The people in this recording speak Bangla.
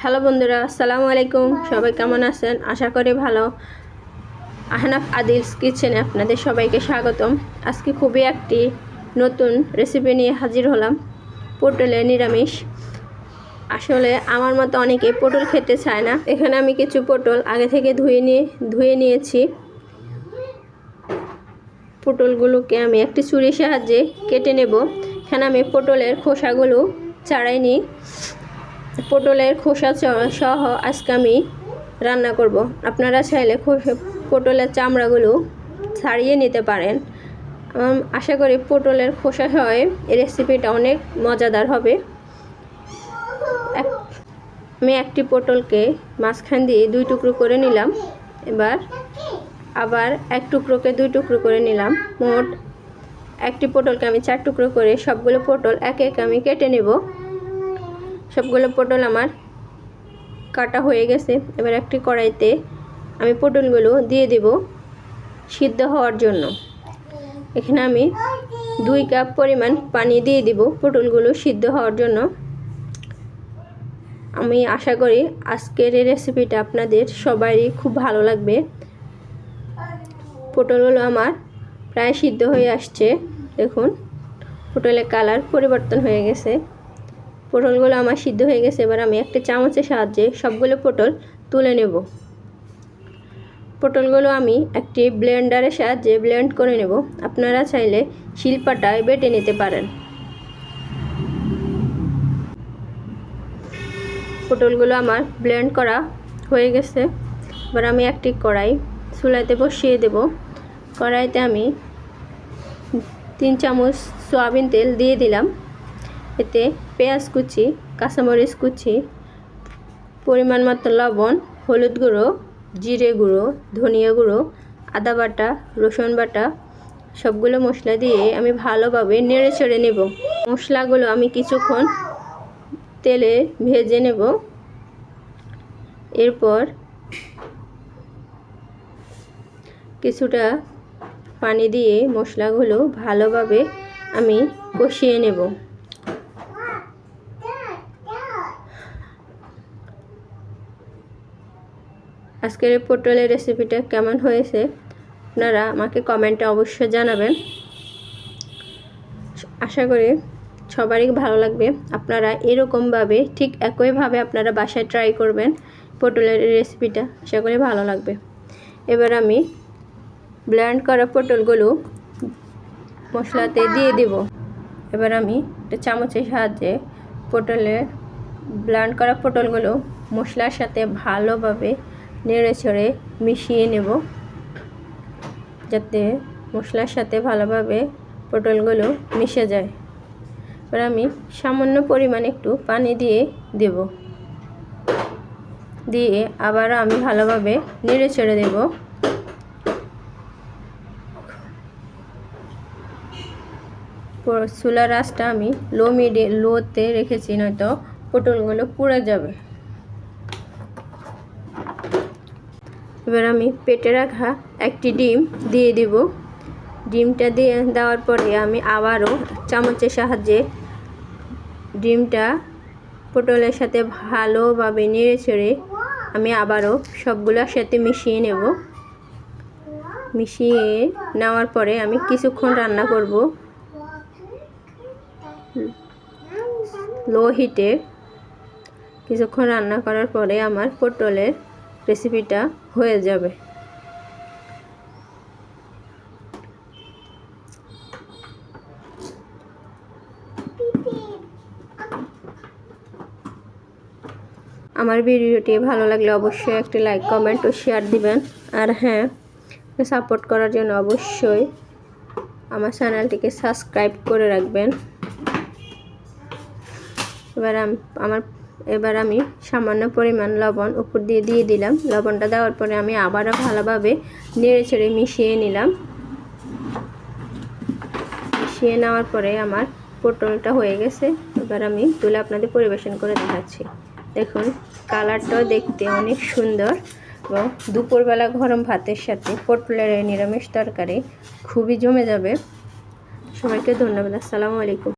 হ্যালো বন্ধুরা, আসসালামু আলাইকুম। সবাই কেমন আছেন? আশা করি ভালো। আহনাফ আদিলস কিচেনে আপনাদের সবাইকে স্বাগতম। আজকে খুবই একটি নতুন রেসিপি নিয়ে হাজির হলাম, পটলের নিরামিষ। আসলে আমার মতো অনেকে পটল খেতে চায় না। এখানে আমি কিছু পটল আগে থেকে ধুয়ে নিয়েছি। পটলগুলোকে আমি একটি ছুরির সাহায্যে কেটে নেব। এখানে আমি পটলের খোসাগুলো ছাড়াই নিই। পটলের খোসা সহ আজকে আমি রান্না করব। আপনারা চাইলে পটলের চামড়াগুলো ছাড়িয়ে নিতে পারেন। আশা করি পটলের খোসা সহ এই রেসিপিটা অনেক মজাদার হবে। আমি একটি পটলকে মাঝখান দিয়ে 2 টুকরো করে নিলাম। এবার আবার 1 টুকরোকে 2 টুকরো করে নিলাম। মোট একটি পটলকে আমি 4 টুকরো করে সবগুলো পটল এক এক আমি কেটে নেব। সবগুলো পটল আমার কাটা হয়ে গেছে। এবার একটি কড়াইতে আমি পটলগুলো দিয়ে দেব সিদ্ধ হওয়ার জন্য। এখানে আমি 2 কাপ পরিমাণ পানি দিয়ে দিব পটলগুলো সিদ্ধ হওয়ার জন্য। আমি আশা করি আজকের এই রেসিপিটা আপনাদের সবারই খুব ভালো লাগবে। পটলগুলো আমার প্রায় সিদ্ধ হয়ে আসছে। দেখুন, পটলের কালার পরিবর্তন হয়ে গেছে। পটলগুলো আমার সিদ্ধ হয়ে গেছে। এবার আমি একটা চামচের সাহায্যে সবগুলো পটল তুলে নেব। পটলগুলো আমি একটি ব্লেন্ডারের সাহায্যে ব্লেন্ড করে নেব। আপনারা চাইলে শিলপাটায় বেটে নিতে পারেন। পটলগুলো আমার ব্লেন্ড করা হয়ে গেছে। এবার আমি একটি কড়াই চুলাতে বসিয়ে দেব। কড়াইতে আমি 3 চামচ সয়াবিন তেল দিয়ে দিলাম। এতে পেঁয়াজ কুচি, কাঁচামরিচ কুচি, পরিমাণ মতো লবণ, হলুদ গুঁড়ো, জিরে গুঁড়ো, ধনিয়া গুঁড়ো, আদা বাটা, রসুন বাটা সবগুলো মশলা দিয়ে আমি ভালোভাবে নেড়ে চেড়ে নেব। মশলাগুলো আমি কিছুক্ষণ তেলে ভেজে নেব। এরপর কিছুটা পানি দিয়ে মশলাগুলো ভালোভাবে আমি কষিয়ে নেব। আজকের এই পটলের রেসিপিটা কেমন হয়েছে আপনারা আমাকে কমেন্টে অবশ্যই জানাবেন। আশা করি সবারই ভালো লাগবে। আপনারা এরকমভাবে ঠিক একইভাবে আপনারা বাসায় ট্রাই করবেন পটলের রেসিপিটা, আশা করি ভালো লাগবে। এবার আমি ব্লেন্ড করা পটলগুলো মশলাতে দিয়ে দেব। এবার আমি একটা চামচের সাহায্যে ব্লেন্ড করা পটলগুলো মশলার সাথে ভালোভাবে নেড়ে চেড়ে মিশিয়ে নেব, যাতে মশলার সাথে ভালোভাবে পটলগুলো মিশে যায়। এবার আমি সামান্য পরিমাণে একটু পানি দিয়ে দেব। দিয়ে আবারও আমি ভালোভাবে নেড়ে চেড়ে দেব। চুলার আঁচটা আমি লোতে রেখেছি, নয়তো পটলগুলো পুড়ে যাবে। এবার আমি পেটে রাখা একটি ডিম দিয়ে দিব। ডিমটা দেওয়ার পরে আমি আবারও চামচের সাহায্যে ডিমটা পটলের সাথে ভালোভাবে নেড়ে চেড়ে আমি আবারও সবগুলোর সাথে মিশিয়ে নেব। মিশিয়ে নেওয়ার পরে আমি কিছুক্ষণ রান্না করব লো হিটে। কিছুক্ষণ রান্না করার পরে আমার পটলের রেসিপিটা হয়ে যাবে। আমার ভিডিওটি ভালো লাগলে অবশ্যই একটি লাইক, কমেন্ট ও শেয়ার দিবেন। আর হ্যাঁ, সাপোর্ট করার জন্য অবশ্যই আমার চ্যানেলটিকে সাবস্ক্রাইব করে রাখবেন। এবার আমি সামান্য পরিমাণ লবণ উপর দিয়ে দিলাম। লবণটা দেওয়ার পরে আমি আবারও ভালোভাবে নেড়ে চেড়ে মিশিয়ে নিলাম। মিশিয়ে নেওয়ার পরে আমার পটলটা হয়ে গেছে। এবার আমি তুলে আপনাদের পরিবেশন করে দেখাচ্ছি। দেখুন, কালারটাও দেখতে অনেক সুন্দর এবং দুপুরবেলা গরম ভাতের সাথে পটলের নিরামিষ তরকারি খুবই জমে যাবে। সবাইকে ধন্যবাদ। আসসালামু আলাইকুম।